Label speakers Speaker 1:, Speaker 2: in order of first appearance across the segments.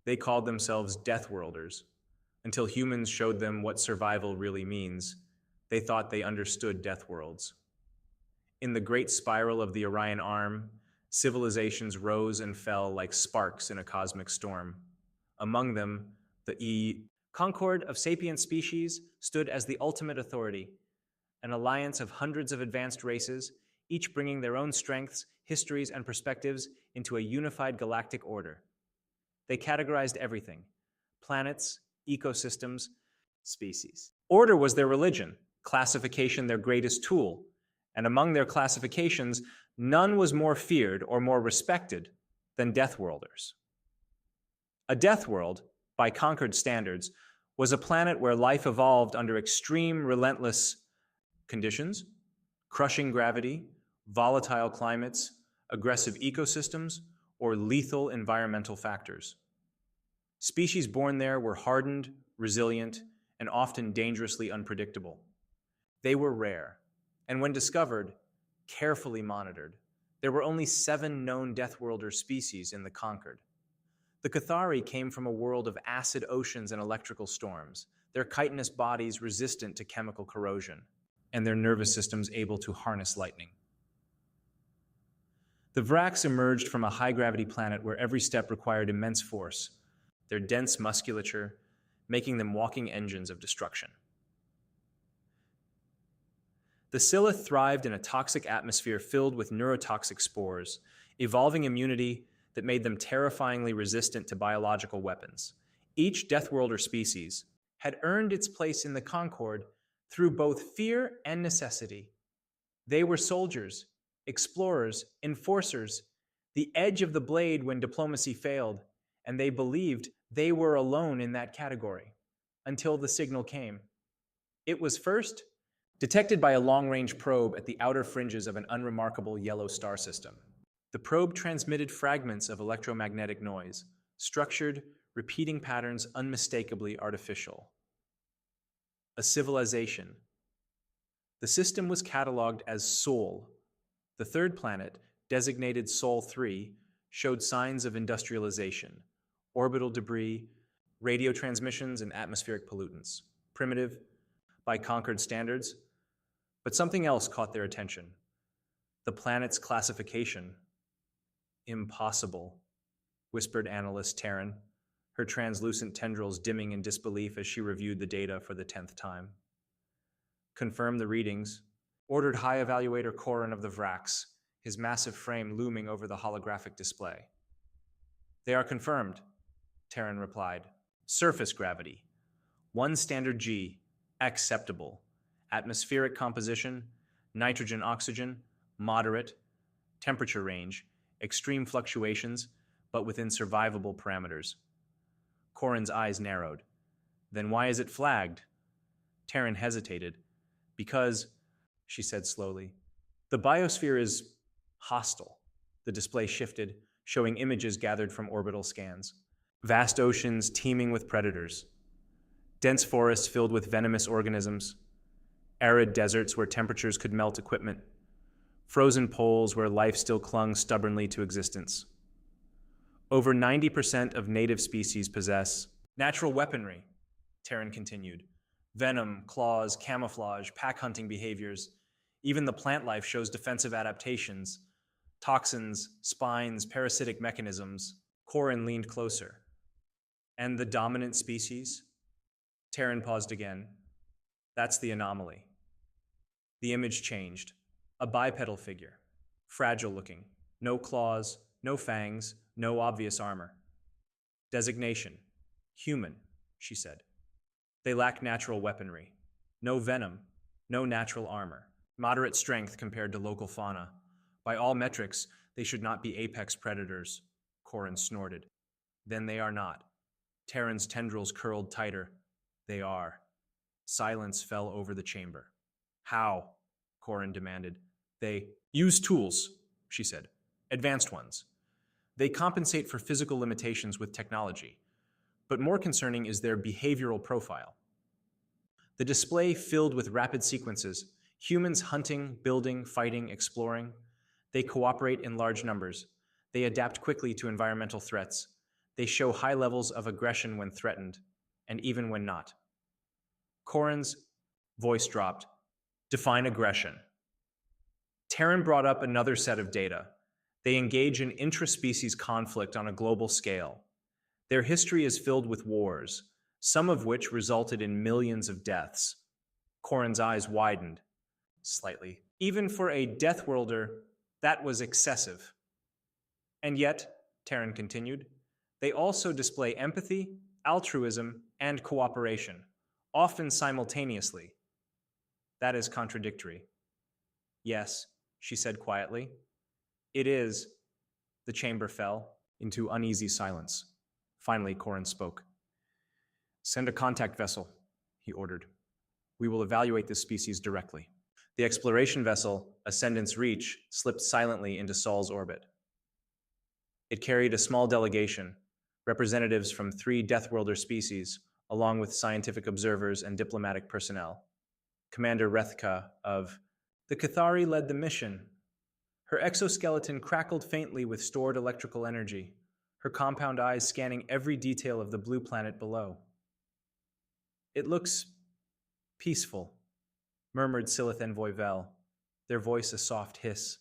Speaker 1: They called themselves Deathworlders. Until humans showed them what survival really means, they thought they understood Deathworlds. In the great spiral of the Orion Arm, civilizations rose and fell like sparks in a cosmic storm. Among them, the Concord of sapient species stood as the ultimate authority, an alliance of hundreds of advanced races, each bringing their own strengths, histories, and perspectives into a unified galactic order. They categorized everything: planets, ecosystems, species. Order was their religion, classification their greatest tool, and among their classifications, none was more feared or more respected than Deathworlders. A Deathworld, by Concord standards, was a planet where life evolved under extreme, relentless conditions: crushing gravity, volatile climates, aggressive ecosystems, or lethal environmental factors. Species born there were hardened, resilient, and often dangerously unpredictable. They were rare, and when discovered, carefully monitored. There were only 7 known Deathworlder species in the Concord. The Cathari came from a world of acid oceans and electrical storms, their chitinous bodies resistant to chemical corrosion, and their nervous systems able to harness lightning. The Vraks emerged from a high-gravity planet where every step required immense force, their dense musculature making them walking engines of destruction. The Scylla thrived in a toxic atmosphere filled with neurotoxic spores, evolving immunity that made them terrifyingly resistant to biological weapons. Each Deathworlder species had earned its place in the Concord through both fear and necessity. They were soldiers, explorers, enforcers, the edge of the blade when diplomacy failed, and they believed they were alone in that category until the signal came. It was first detected by a long-range probe at the outer fringes of an unremarkable yellow star system. The probe transmitted fragments of electromagnetic noise, structured, repeating patterns unmistakably artificial. A civilization. The system was cataloged as Sol. The third planet, designated Sol 3, showed signs of industrialization, orbital debris, radio transmissions, and atmospheric pollutants. Primitive, by Concord standards, but something else caught their attention. The planet's classification. Impossible, whispered analyst Taryn, her translucent tendrils dimming in disbelief as she reviewed the data for the 10th time. Confirm the readings, ordered High Evaluator Corin of the Vraks, his massive frame looming over the holographic display. They are confirmed, Taryn replied. Surface gravity. 1 standard G, acceptable. Atmospheric composition, nitrogen-oxygen, moderate. Temperature range, extreme fluctuations, but within survivable parameters. Corin's eyes narrowed. Then why is it flagged? Taryn hesitated. Because, she said slowly, the biosphere is hostile. The display shifted, showing images gathered from orbital scans. Vast oceans teeming with predators. Dense forests filled with venomous organisms. Arid deserts where temperatures could melt equipment. Frozen poles where life still clung stubbornly to existence. Over 90% of native species possess natural weaponry, Taryn continued. Venom, claws, camouflage, pack-hunting behaviors. Even the plant life shows defensive adaptations. Toxins, spines, parasitic mechanisms. Corin leaned closer. And the dominant species? Taryn paused again. That's the anomaly. The image changed. A bipedal figure, fragile looking, no claws, no fangs, no obvious armor. Designation, human, she said. They lack natural weaponry. No venom, no natural armor. Moderate strength compared to local fauna. By all metrics, they should not be apex predators, Corin snorted. Then they are not. Taryn's tendrils curled tighter. They are. Silence fell over the chamber. How? Corin demanded. They use tools, she said. Advanced ones. They compensate for physical limitations with technology. But more concerning is their behavioral profile. The display filled with rapid sequences, humans hunting, building, fighting, exploring. They cooperate in large numbers. They adapt quickly to environmental threats. They show high levels of aggression when threatened, and even when not. Corin's voice dropped. Define aggression. Terran brought up another set of data. They engage in intraspecies conflict on a global scale. Their history is filled with wars, some of which resulted in millions of deaths. Corin's eyes widened slightly. Even for a Deathworlder, that was excessive. And yet, Terran continued, they also display empathy, altruism, and cooperation, often simultaneously. That is contradictory. Yes, she said quietly. It is. The chamber fell into uneasy silence. Finally, Corin spoke. Send a contact vessel, he ordered. We will evaluate this species directly. The exploration vessel, Ascendant's Reach, slipped silently into Sol's orbit. It carried a small delegation, representatives from 3 Deathworlder species, along with scientific observers and diplomatic personnel. Commander Rethka of the Cathari led the mission. Her exoskeleton crackled faintly with stored electrical energy, her compound eyes scanning every detail of the blue planet below. It looks peaceful, murmured Silith Envoy Vel, their voice a soft hiss.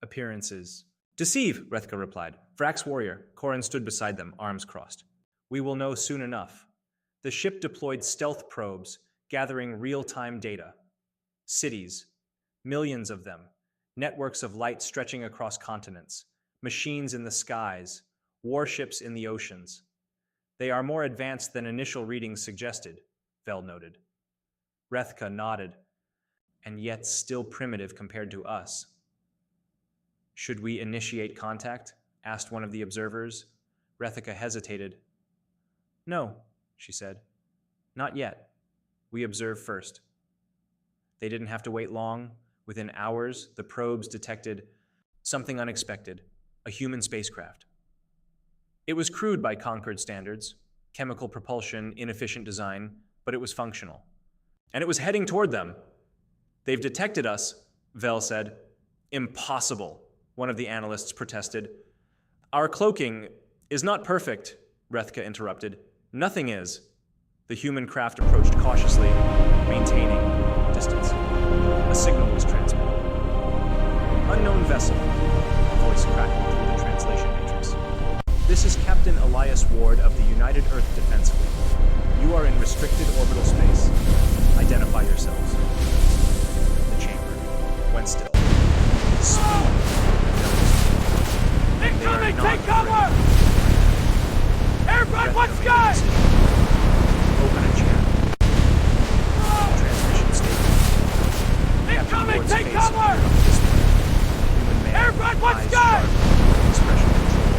Speaker 1: Appearances. Deceive, Rethka replied. Vrax warrior. Corin stood beside them, arms crossed. We will know soon enough. The ship deployed stealth probes, gathering real-time data. Cities, millions of them, networks of light stretching across continents, machines in the skies, warships in the oceans. They are more advanced than initial readings suggested, Vel noted. Rethka nodded, and yet still primitive compared to us. Should we initiate contact? Asked one of the observers. Rethka hesitated. No, she said. Not yet. We observe first. They didn't have to wait long. Within hours, the probes detected something unexpected, a human spacecraft. It was crude by Concord standards, chemical propulsion, inefficient design, but it was functional. And it was heading toward them. They've detected us, Vel said. Impossible, one of the analysts protested. Our cloaking is not perfect, Rethka interrupted. Nothing is. The human craft approached cautiously, maintaining distance. A signal was transmitted. Unknown vessel. Voice crackled through the translation matrix. This is Captain Elias Ward of the United Earth Defense Fleet. You are in restricted orbital space. Identify yourselves. The chamber went still.
Speaker 2: Incoming! Take cover! Everyone, what's good?
Speaker 1: Open a channel. Transmission statement.
Speaker 2: Incoming! Take cover! Everyone, what's good?
Speaker 1: Expression control.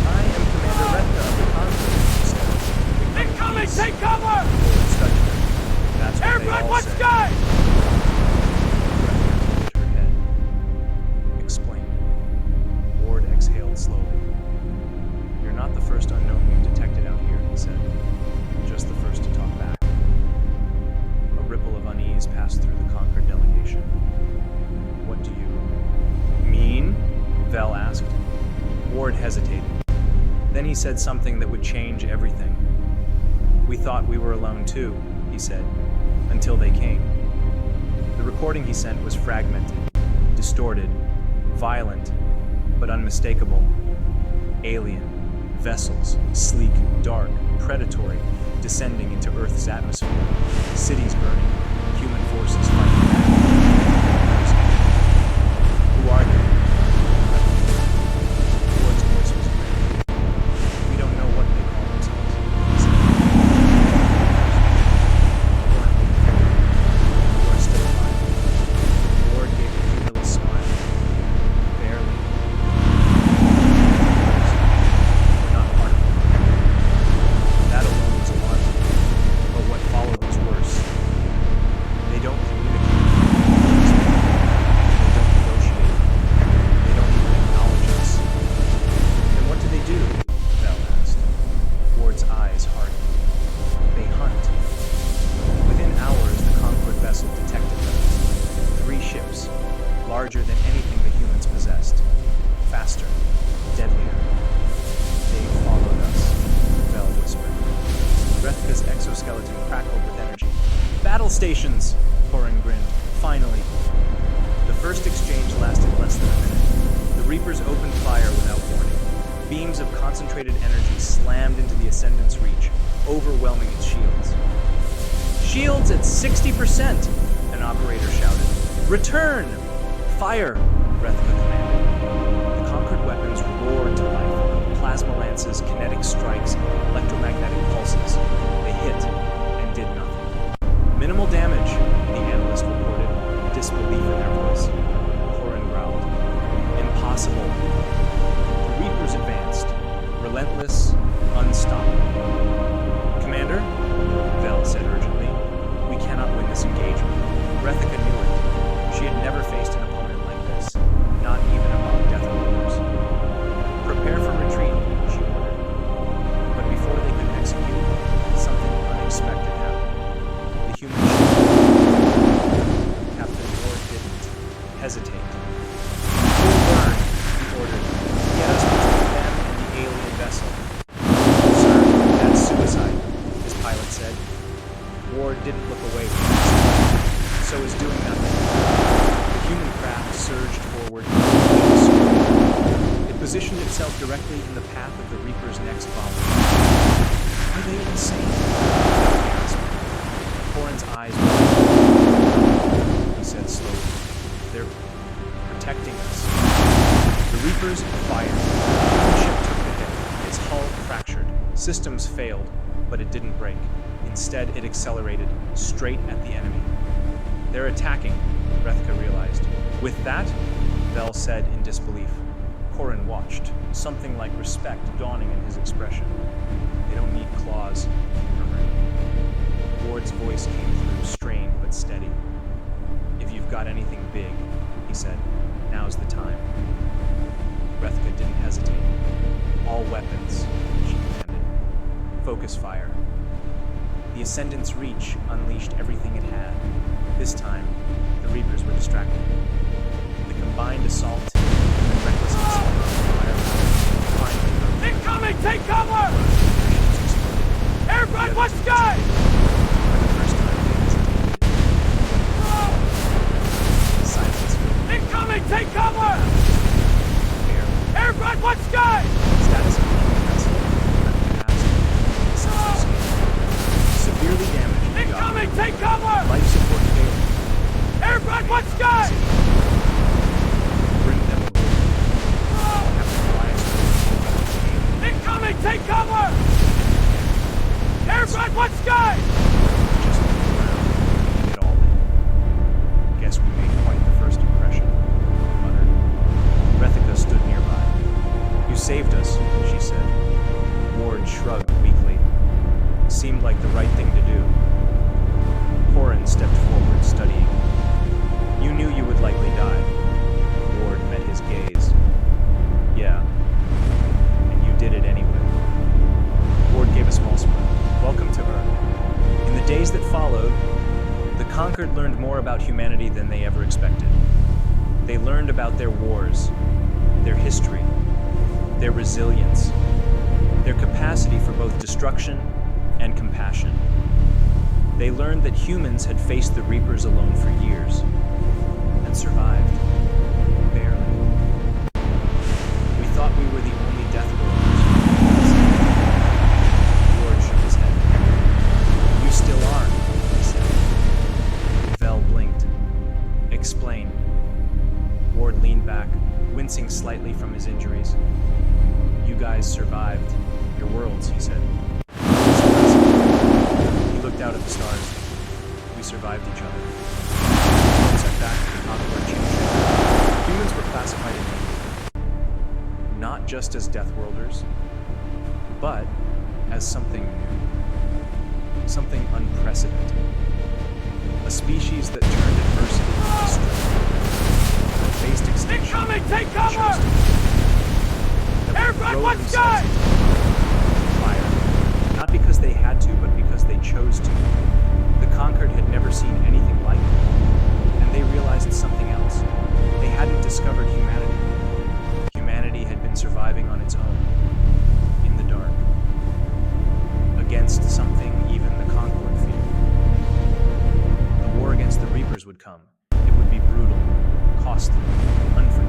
Speaker 1: I am Commander Rethka of the conflict, he said.
Speaker 2: Incoming! Take cover!
Speaker 1: That's what
Speaker 2: everyone, what's good?
Speaker 1: Rethka tilted her head. Explain. Ward exhaled slowly. You're not the first unknown we've detected out here, he said. Just the first to talk back. A ripple of unease passed through the Concord delegation. What do you mean? Vel asked. Ward hesitated. Then he said something that would change everything. We thought we were alone too, he said, until they came. The recording he sent was fragmented, distorted, violent, but unmistakable. Alien. Vessels, sleek, dark, predatory, descending into Earth's atmosphere. Cities burning, human forces fighting back. Who are they? Ward's voice was grim. We don't know what they call themselves, he said. You are still alive. Ward gave a humorless smile. Barely. That alone was alarming, but what followed was worse. They don't communicate. stations, Corin grinned. Finally. The first exchange lasted less than a minute. The Reapers opened fire without warning. Beams of concentrated energy slammed into the Ascendant's reach, overwhelming its shields. Shields at 60%, an operator shouted. Return! Fire! Rethka commanded. The conquered weapons roared to life. Plasma lances, kinetic strikes, electromagnetic pulses. They hit and did nothing. Minimal damage, the analyst reported, disbelief in their voice. Corin growled. Impossible. The Reapers advanced, relentless, unstoppable. Commander, Vel said urgently, we cannot win this engagement. Rethka knew it. She had never faced an opponent like this, not even among Deathworlders. Prepare for retreat, she ordered. But before they could execute, something unexpected happened. The human ship. Captain Ward didn't hesitate. Full burn, he ordered. Get us between them and the alien vessel. Sir, that's suicide, his pilot said. Ward didn't look away from his so is doing nothing. The human craft surged forward. It positioned itself directly in the path of the Reaper's next volley. Are they insane? He asked. Corin's eyes widened. He said slowly. They're protecting us. The Reapers fired. The human ship took the hit. Its hull fractured. Systems failed, but it didn't break. Instead, it accelerated straight at the enemy. They're attacking, Rethka realized. With that, Vel said in disbelief. Corin watched, something like respect dawning in his expression. They don't need claws, he murmured. Ward's voice came through, strained but steady. If you've got anything big, he said, now's the time. Rethka didn't hesitate. All weapons, she commanded. Focus fire. The Ascendant's reach unleashed everything it had. This time, the Reapers were distracted. The combined assault and reckless firepower finally broke.
Speaker 2: Incoming! Take cover! Everyone, watch sky!
Speaker 1: For the first time, they hesitated. Silence filled.
Speaker 2: Incoming! Take cover!
Speaker 1: Air.
Speaker 2: Everyone, watch sky!
Speaker 1: Status of the human vessel. Asked. Sensor scan. Severely damaged.
Speaker 2: Incoming! Take cover!
Speaker 1: Life support failing.
Speaker 2: Everyone, watch sky!
Speaker 1: Bring them aboard. Captain Elias will
Speaker 2: Incoming! Take cover! Everyone, watch sky!
Speaker 1: just looked around, taking it all in. Guess we made quite the first impression, he muttered. Rethka stood nearby. You saved us, she said. Ward shrugged weakly. Seemed like the right thing to do. Corin stepped forward, studying. You knew you would likely die. Ward met his gaze. Yeah. And you did it anyway. Ward gave a small smile. Welcome to Earth. In the days that followed, the Conquered learned more about humanity than they ever expected. They learned about their wars, their history, their resilience, their capacity for both destruction and compassion. They learned that humans had faced the Reapers alone for years and survived. Barely. We thought we were the only Deathworlders. Ward shook his head. You still are, he said. Vel blinked. Explain. Ward leaned back, wincing slightly from his injuries. You guys survived your worlds, he said. He looked out at the stars. We survived each other. When sent back to the Conqueror change. Humans were classified immediately. Not just as Deathworlders, but as something new. Something unprecedented. A species that turned adversity into strength. That faced extinction.
Speaker 2: Incoming! Take
Speaker 1: and chose
Speaker 2: cover!
Speaker 1: to live. That would
Speaker 2: Everyone,
Speaker 1: throw
Speaker 2: watch
Speaker 1: themselves
Speaker 2: sky!
Speaker 1: into fire. Not because they had to, but because they chose to. The Conquered had never seen anything like it. And they realized something else. They hadn't discovered humanity. Humanity had been surviving on its own. In the dark. Against something even the Conquered feared. come. It would be brutal, costly, unforgiving.